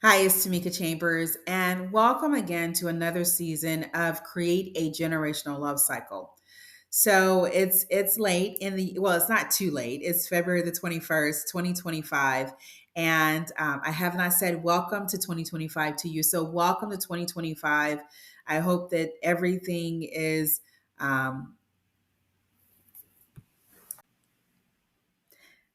Hi, it's Tamika Chambers, and welcome again to another season of Create a Generational Love Cycle. So it's late in the it's not too late. It's February the 21st, 2025, and I have not said welcome to 2025 to you. So welcome to 2025. I hope that everything is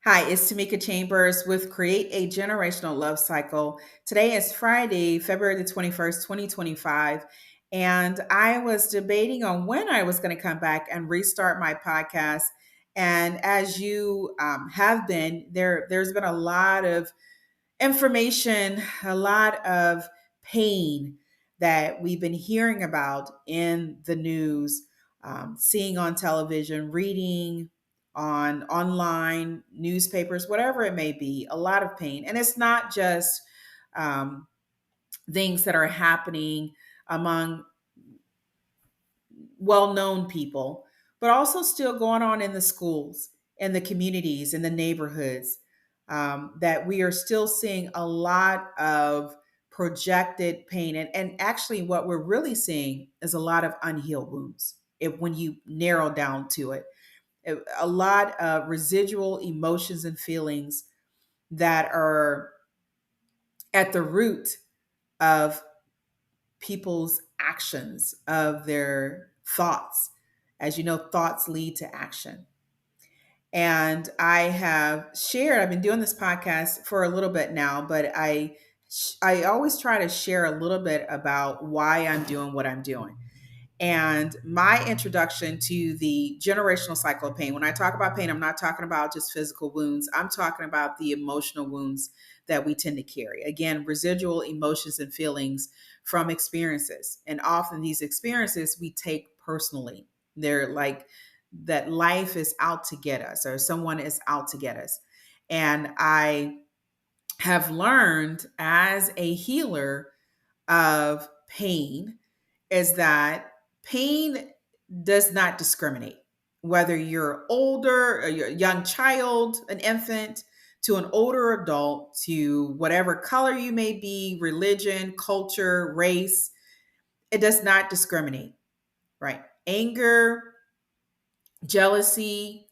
Hi, it's Tamika Chambers with Create a Generational Love Cycle. Today is Friday, February the 21st, 2025. And I was debating on when I was going to come back and restart my podcast. And as you have been, there's been a lot of information, a lot of pain that we've been hearing about in the news, seeing on television, reading on online newspapers, whatever it may be, a lot of pain. And it's not just um, things that are happening among well known people, but also still going on in the schools, in the communities, in the neighborhoods. That we are still seeing a lot of projected pain. And actually, what we're really seeing is a lot of unhealed wounds when you narrow down to it. A lot of residual emotions and feelings that are at the root of people's actions, of their thoughts. As you know, thoughts lead to action. And I've been doing this podcast for a little bit now, but I always try to share a little bit about why I'm doing what I'm doing. And my introduction to the generational cycle of pain, when I talk about pain, I'm not talking about just physical wounds. I'm talking about the emotional wounds that we tend to carry. Again, residual emotions and feelings from experiences. And often these experiences we take personally. They're like that life is out to get us or someone is out to get us. And I have learned as a healer of pain is that pain does not discriminate. Whether you're older, or you're a young child, an infant, to an older adult, to whatever color you may be, religion, culture, race, it does not discriminate, right? Anger, jealousy,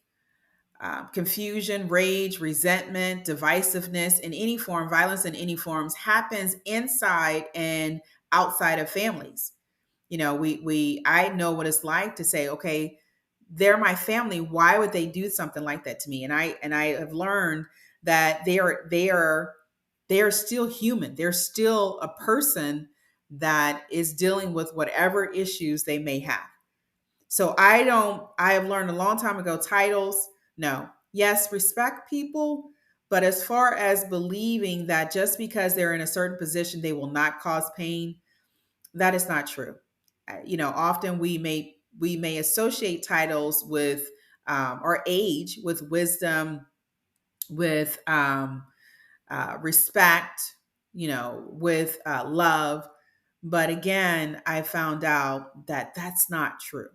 confusion, rage, resentment, divisiveness in any form, violence in any forms happens inside and outside of families. I know what it's like to say, okay, they're my family. Why would they do something like that to me? And I have learned that they are still human. They're still a person that is dealing with whatever issues they may have. So I have learned a long time ago, titles, no. Yes, respect people, but as far as believing that just because they're in a certain position, they will not cause pain, that is not true. Often we may associate titles with or age with wisdom, with respect, with love. But again, I found out that that's not true.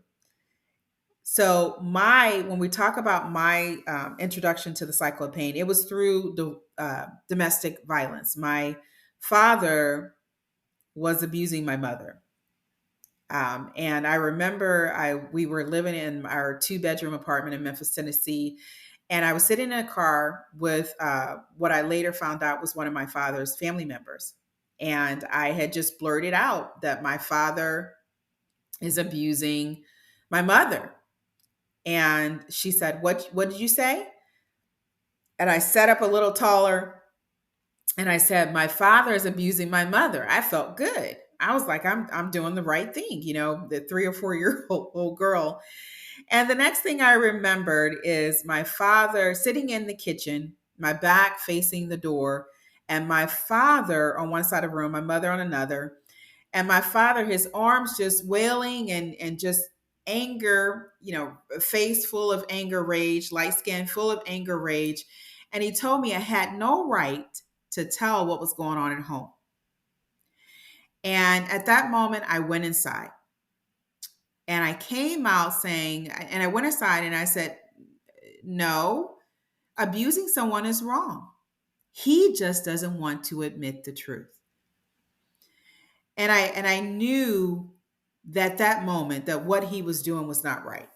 So my when we talk about my introduction to the cycle of pain, it was through the domestic violence. My father was abusing my mother. And I remember we were living in our two-bedroom apartment in Memphis, Tennessee, and I was sitting in a car with what I later found out was one of my father's family members. And I had just blurted out that my father is abusing my mother. And she said, "What did you say?" And I sat up a little taller and I said, "My father is abusing my mother." I felt good. I was like, I'm doing the right thing, the 3 or 4 year old girl. And the next thing I remembered is my father sitting in the kitchen, my back facing the door, and my father on one side of the room, my mother on another. And my father, his arms just wailing and just anger, face full of anger, rage, light skin, full of anger, rage. And he told me I had no right to tell what was going on at home. And at that moment, I went inside and I came out saying, and I went inside and I said, no, abusing someone is wrong. He just doesn't want to admit the truth. And I knew that moment that what he was doing was not right.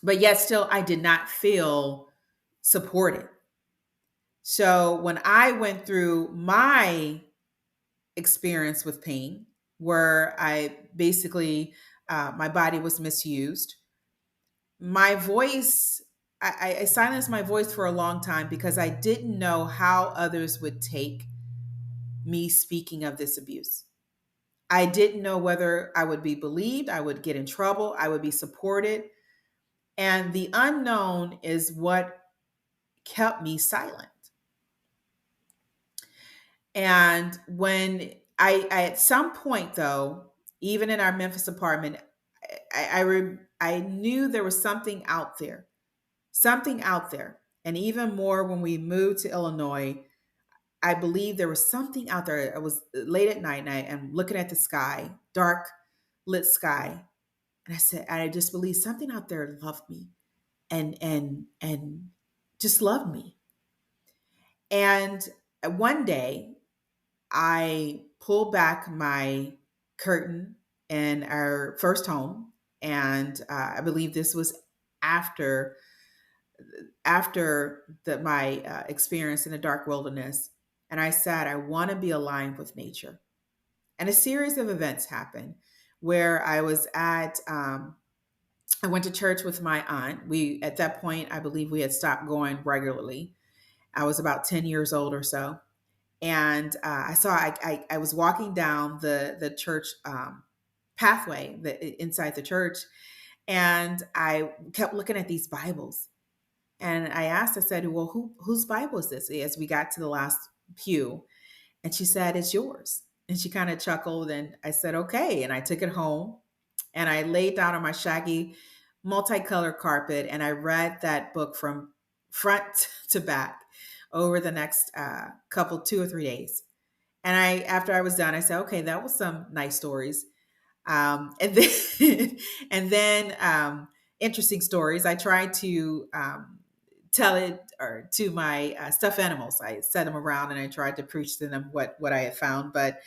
But yet still I did not feel supported. So when I went through my experience with pain, where I basically my body was misused, my voice, I silenced my voice for a long time because I didn't know how others would take me speaking of this abuse. I didn't know whether I would be believed, I would get in trouble, I would be supported. And the unknown is what kept me silent. And when at some point though, even in our Memphis apartment, I knew there was something out there. And even more when we moved to Illinois, I believe there was something out there. It was late at night and I'm looking at the sky, dark lit sky. And I said, I just believe something out there loved me and just loved me. And one day I pulled back my curtain in our first home, and I believe this was after my experience in the dark wilderness. And I said, I want to be aligned with nature. And a series of events happened where I was at. I went to church with my aunt. We at that point, I believe we had stopped going regularly. I was about 10 years old or so, and I was walking down the church pathway inside the church, and I kept looking at these Bibles, and I said, "Well, whose Bible is this?" As we got to the last pew, and she said, "It's yours." And she kind of chuckled, and I said, "Okay," and I took it home, and I laid down on my shaggy, multicolored carpet, and I read that book from front to back over the next couple 2 or 3 days. And after I was done, I said, okay, that was some nice stories. And then, and then interesting stories. I tried to tell it or to my stuffed animals. I set them around and I tried to preach to them what I had found. But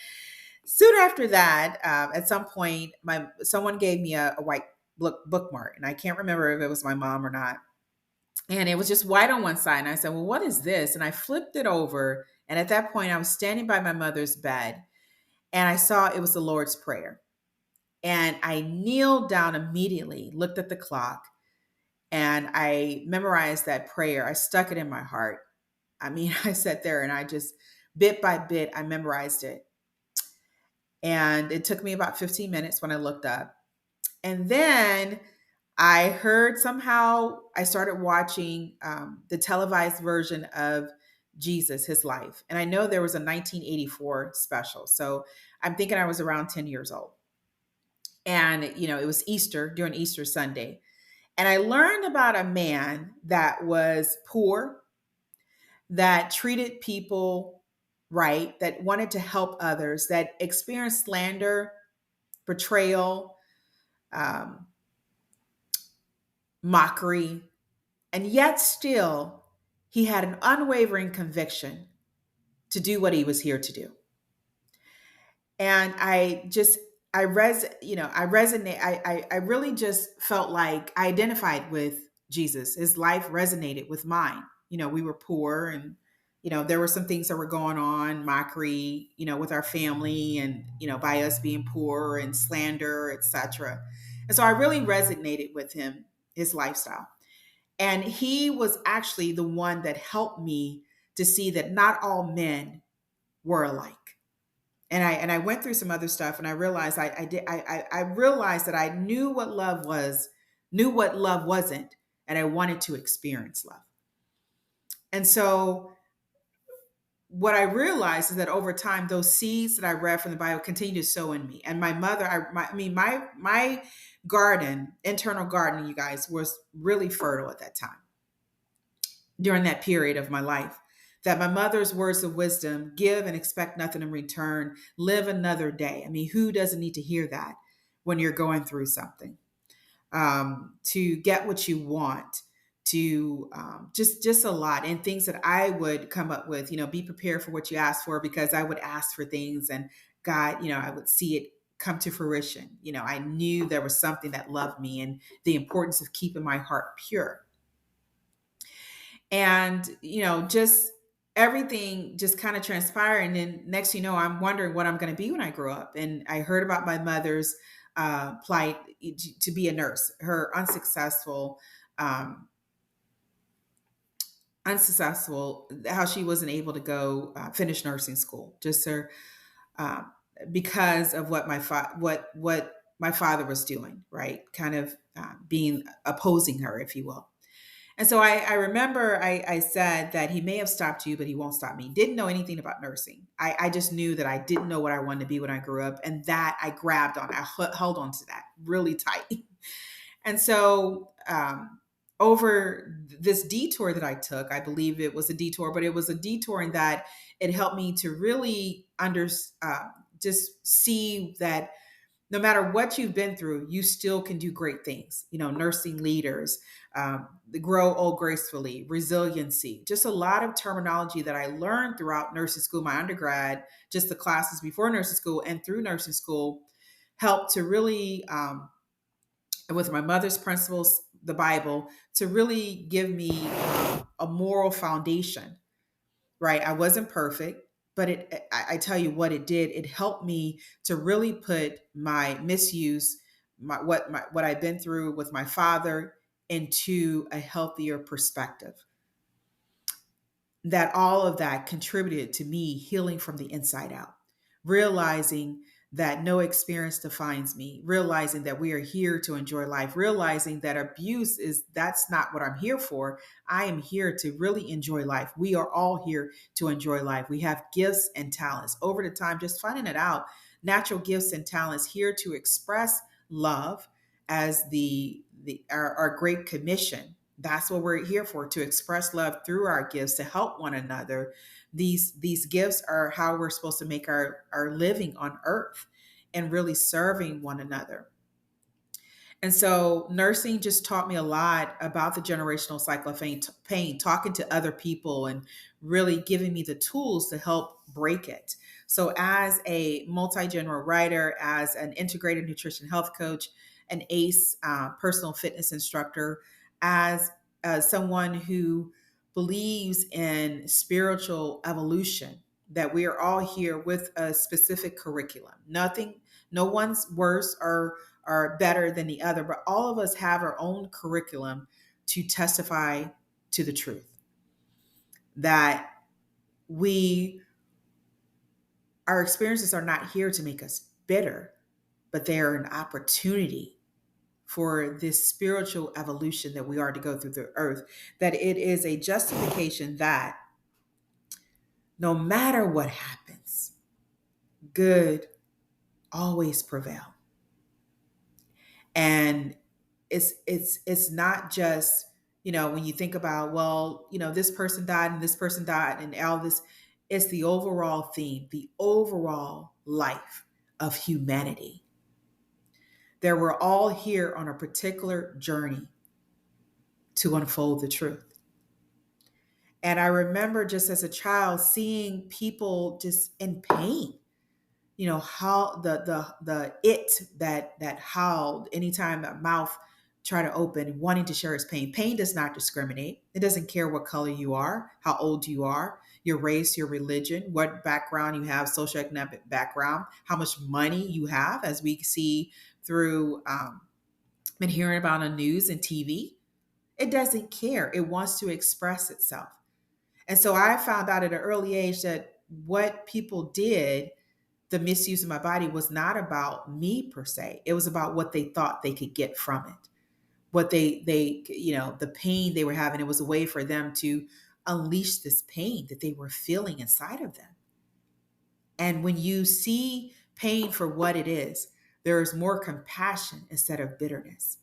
soon after that, at some point, my someone gave me a white bookmark, and I can't remember if it was my mom or not. And it was just white on one side. And I said, well, what is this? And I flipped it over. And at that point, I was standing by my mother's bed and I saw it was the Lord's Prayer. And I kneeled down immediately, looked at the clock, and I memorized that prayer. I stuck it in my heart. I mean, I sat there and I just, bit by bit, I memorized it. And it took me about 15 minutes when I looked up. And then I heard somehow I started watching the televised version of Jesus, his life. And I know there was a 1984 special. So I'm thinking I was around 10 years old. And, it was Easter, during Easter Sunday. And I learned about a man that was poor, that treated people right, that wanted to help others, that experienced slander, betrayal, um, mockery, and yet still he had an unwavering conviction to do what he was here to do. And I resonate. I really just felt like I identified with Jesus. His life resonated with mine. We were poor, and there were some things that were going on, mockery, with our family, and by us being poor, and slander, etc. And so I really resonated with him, his lifestyle. And he was actually the one that helped me to see that not all men were alike. And I went through some other stuff, and I realized I realized that I knew what love was, knew what love wasn't, and I wanted to experience love. And so what I realized is that over time, those seeds that I read from the Bible continue to sow in me. And my mother, my garden, internal garden, you guys, was really fertile at that time, during that period of my life. That my mother's words of wisdom, give and expect nothing in return, live another day. I mean, who doesn't need to hear that when you're going through something? To get what you want, to just a lot, and things that I would come up with. Be prepared for what you ask for, because I would ask for things, and God, I would see it come to fruition. I knew there was something that loved me and the importance of keeping my heart pure. And, just everything just kind of transpired. And then next, I'm wondering what I'm going to be when I grow up. And I heard about my mother's plight to be a nurse, her unsuccessful, how she wasn't able to go finish nursing school, just her, uh, because of what my father was doing, right? Kind of being opposing her, if you will. And so I remember I said that he may have stopped you, but he won't stop me. Didn't know anything about nursing. I just knew that I didn't know what I wanted to be when I grew up. And that I grabbed on, held on to that really tight. And so over this detour that I took, I believe it was a detour, but it was a detour in that it helped me to really just see that no matter what you've been through, you still can do great things. Nursing leaders, the grow old gracefully, resiliency, just a lot of terminology that I learned throughout nursing school, my undergrad, just the classes before nursing school and through nursing school helped to really, with my mother's principles, the Bible, to really give me a moral foundation, right? I wasn't perfect, but I tell you what it did. It helped me to really put my misuse, what I've been through with my father into a healthier perspective. That all of that contributed to me healing from the inside out, realizing that no experience defines me, realizing that we are here to enjoy life, realizing that abuse that's not what I'm here for. I am here to really enjoy life. We are all here to enjoy life. We have gifts and talents. Over the time, just finding it out, natural gifts and talents here to express love as our great commission. That's what we're here for, to express love through our gifts, to help one another. These gifts are how we're supposed to make our living on earth and really serving one another. And so nursing just taught me a lot about the generational cycle of pain, talking to other people and really giving me the tools to help break it. So as a multi-genre writer, as an integrated nutrition health coach, an ACE personal fitness instructor, as someone who believes in spiritual evolution, that we are all here with a specific curriculum. No one's worse or better than the other, but all of us have our own curriculum to testify to the truth. That we our experiences are not here to make us bitter, but they are an opportunity for this spiritual evolution that we are to go through the earth. That it is a justification that no matter what happens, good always prevail. And it's not just, when you think about, well, this person died and this person died and all this. It's the overall theme, the overall life of humanity. That we're all here on a particular journey to unfold the truth. And I remember just as a child seeing people just in pain, how the it that howled anytime a mouth try to open, wanting to share its pain does not discriminate. It doesn't care what color you are, how old you are, your race, your religion, what background you have, socioeconomic background, how much money you have, as we see through been hearing about on news and TV. It doesn't care. It wants to express itself. And so I found out at an early age that what people did, the misuse of my body, was not about me per se. It was about what they thought they could get from it. What the pain they were having, it was a way for them to unleash this pain that they were feeling inside of them. And when you see pain for what it is, there is more compassion instead of bitterness.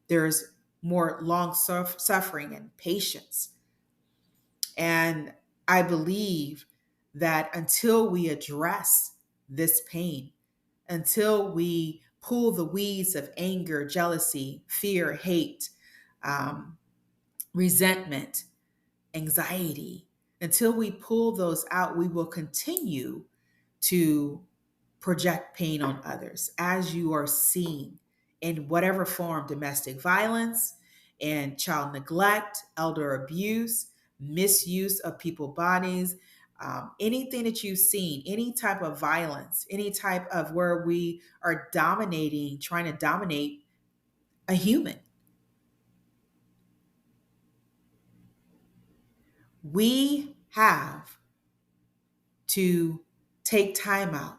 There's more long suffering and patience. And I believe that until we address this pain, until we pull the weeds of anger, jealousy, fear, hate, um, resentment, anxiety, until we pull those out, we will continue to project pain on others, as you are seeing in whatever form, domestic violence and child neglect, elder abuse, misuse of people's bodies, anything that you've seen, any type of violence, any type of where we are dominating, trying to dominate a human. We have to take time out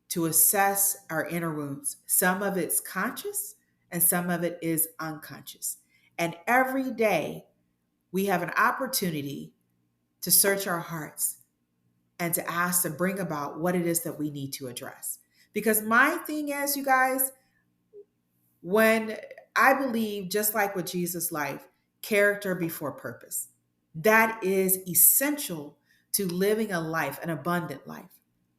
to assess our inner wounds. Some of it's conscious and some of it is unconscious. And every day we have an opportunity to search our hearts and to ask and bring about what it is that we need to address. Because my thing is, you guys, when I believe, just like with Jesus' life, character before purpose, that is essential to living a life, an abundant life,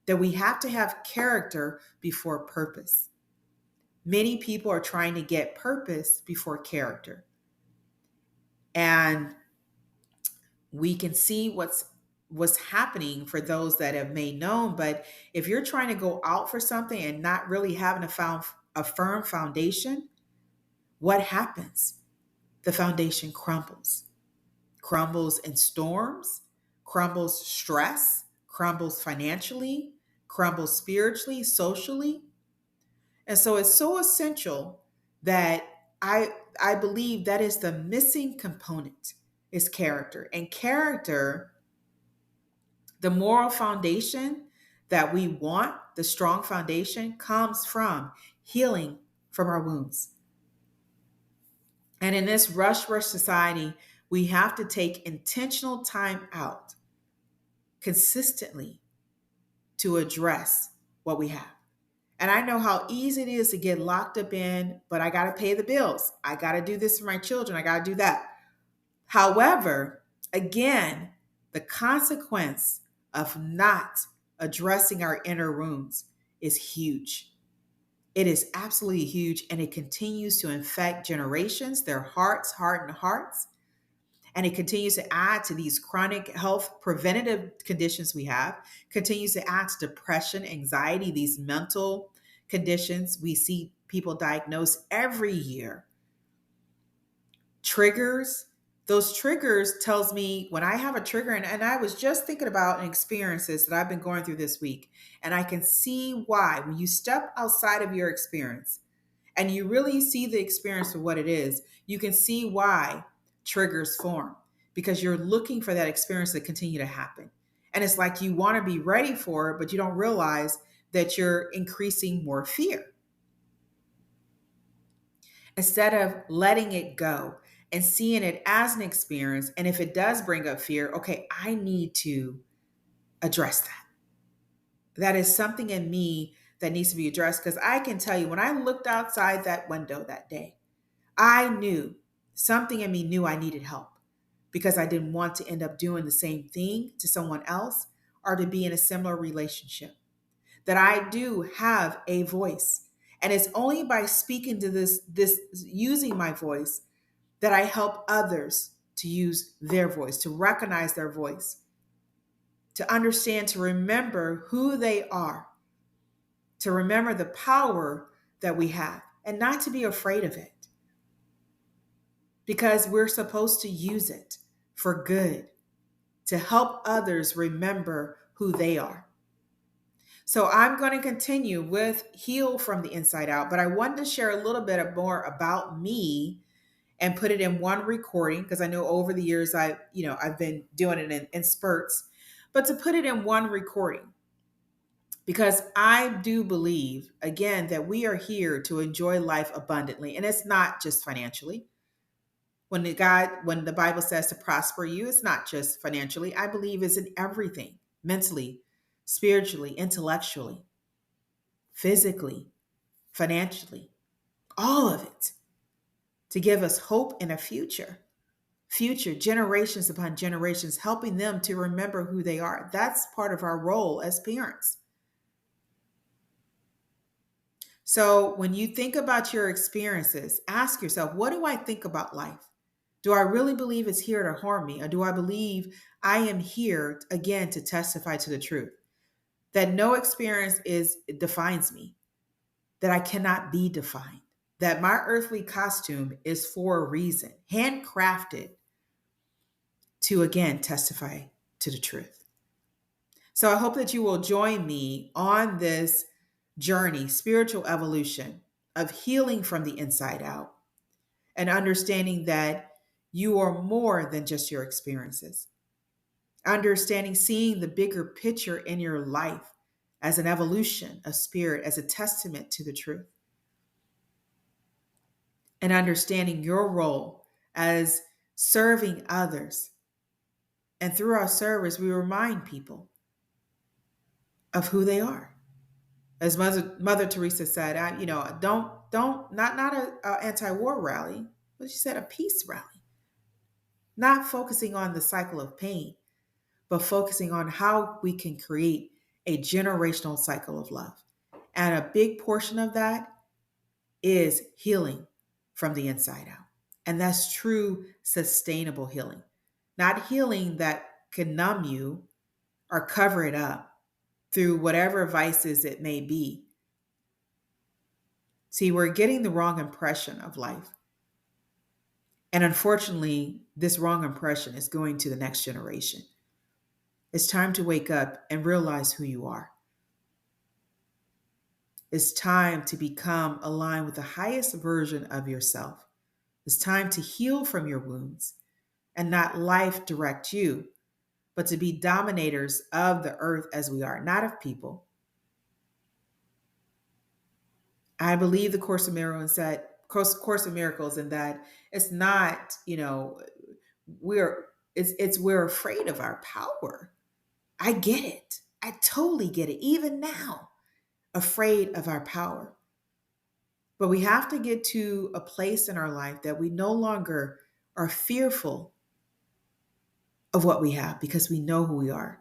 that we have to have character before purpose. Many people are trying to get purpose before character. And we can see what's happening for those that have made known. But if you're trying to go out for something and not really having a firm foundation, what happens? The foundation crumbles in storms, crumbles stress, crumbles financially, crumbles spiritually, socially. And so it's so essential that I believe that is the missing component is character. And character, the moral foundation that we want, the strong foundation comes from healing from our wounds. And in this rush society, we have to take intentional time out consistently to address what we have. And I know how easy it is to get locked up in, but I got to pay the bills. I got to do this for my children. I got to do that. However, again, the consequence of not addressing our inner wounds is huge. It is absolutely huge, and it continues to infect generations, their hearts, hardened hearts, and it continues to add to these chronic health preventative conditions we have, continues to add to depression, anxiety, these mental conditions we see people diagnosed every year. Triggers, those triggers tells me when I have a trigger, and I was just thinking about experiences that I've been going through this week, and I can see why when you step outside of your experience and you really see the experience for what it is, you can see why triggers form because you're looking for that experience to continue to happen. And it's like you want to be ready for it, but you don't realize that you're increasing more fear. Instead of letting it go and seeing it as an experience, and if it does bring up fear, okay, I need to address that. That is something in me that needs to be addressed because I can tell you when I looked outside that window that day, I knew something in me knew I needed help because I didn't want to end up doing the same thing to someone else or to be in a similar relationship. That I do have a voice. And it's only by speaking to this using my voice that I help others to use their voice, to recognize their voice, to understand, to remember who they are, to remember the power that we have, and not to be afraid of it because we're supposed to use it for good, to help others remember who they are. So I'm going to continue with Heal from the Inside Out, but I wanted to share a little bit more about me and put it in one recording because I know over the years I've been doing it in spurts, but to put it in one recording because I do believe again that we are here to enjoy life abundantly, and it's not just financially. When the Bible says to prosper you, it's not just financially. I believe it's in everything, mentally, spiritually, intellectually, physically, financially, all of it to give us hope in a future generations upon generations, helping them to remember who they are. That's part of our role as parents. So when you think about your experiences, ask yourself, what do I think about life? Do I really believe it's here to harm me? Or do I believe I am here again to testify to the truth? that no experience is defines me, that I cannot be defined, that my earthly costume is for a reason, handcrafted to again testify to the truth. So I hope that you will join me on this journey, spiritual evolution of healing from the inside out and understanding that you are more than just your experiences. Understanding, seeing the bigger picture in your life as an evolution of spirit, as a testament to the truth, and understanding your role as serving others. And through our service, we remind people of who they are. As Mother Teresa said, not a anti-war rally, but she said a peace rally. Not focusing on the cycle of pain, but focusing on how we can create a generational cycle of love. And a big portion of that is healing from the inside out. And that's true sustainable healing, not healing that can numb you or cover it up through whatever vices it may be. See, we're getting the wrong impression of life. And unfortunately, this wrong impression is going to the next generation. It's time to wake up and realize who you are. It's time to become aligned with the highest version of yourself. It's time to heal from your wounds and not life direct you, but to be dominators of the earth as we are, not of people. I believe the Course of Miracles in that it's not, we're afraid of our power. I get it. I totally get it. Even now, afraid of our power. But we have to get to a place in our life that we no longer are fearful of what we have because we know who we are.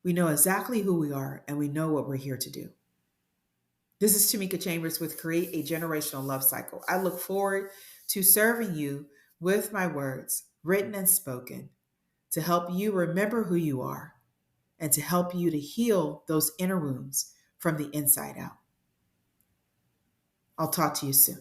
We know exactly who we are and we know what we're here to do. This is Tamika Chambers with Create a Generational Love Cycle. I look forward to serving you with my words, written and spoken, to help you remember who you are and to help you to heal those inner wounds from the inside out. I'll talk to you soon.